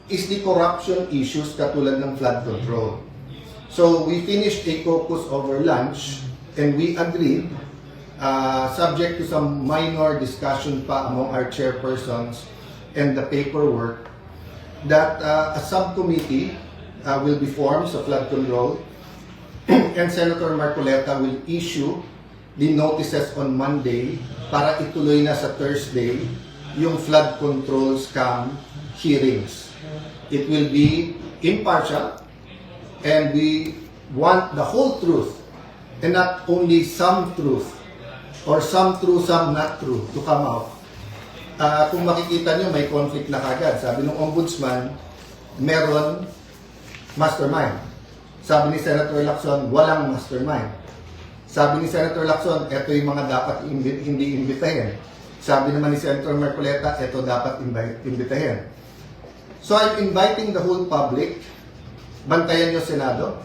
is the corruption issues katulad ng flood control. So we finished a caucus over lunch and we agreed, subject to some minor discussion pa among our chairpersons and the paperwork, that a subcommittee will be formed sa flood control and Senator Marcoleta will issue the notices on Monday para ituloy na sa Thursday yung flood control scam hearings. It will be impartial and we want the whole truth and not only some truth or some true, some not true to come out. Kung makikita nyo, may conflict na kagad. Sabi ng ombudsman, meron mastermind. Sabi ni Senator Lacson, walang mastermind. Sabi ni Senator Lacson, ito yung mga dapat hindi imbitahin. Sabi naman ni Senator Marcoleta, ito dapat imbitahin. So I'm inviting the whole public, bantayan nyo Senado,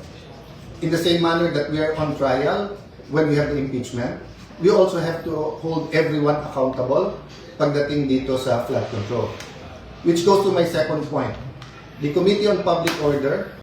in the same manner that we are on trial when we have the impeachment. We also have to hold everyone accountable pagdating dito sa flood control. Which goes to my second point. The Committee on Public Order